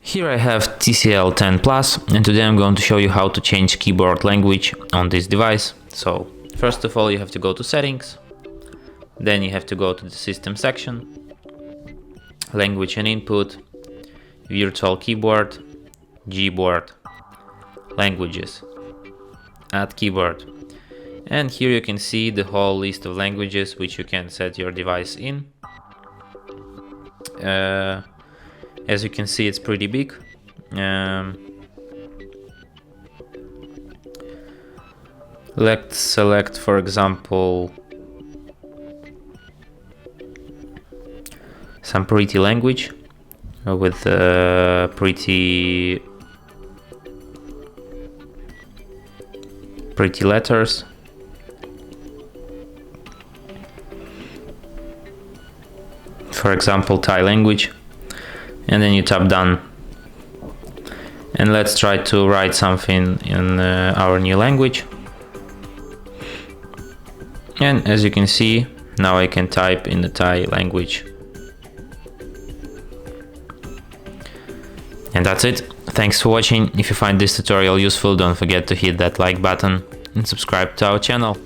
Here I have TCL 10 Plus, and today I'm going to show you how to change keyboard language on this device. So first of all, you have to go to settings, then you have to go to the system section, language and input, virtual keyboard, Gboard, languages, add keyboard. And here you can see the whole list of languages which you can set your device in. As you can see, it's pretty big. Let's select, for example, some pretty language with pretty letters. For example, Thai language. And then you tap done, and let's try to write something in our new language. And as you can see, now I can type in the Thai language. And that's it. Thanks for watching. If you find this tutorial useful, don't forget to hit that like button and subscribe to our channel.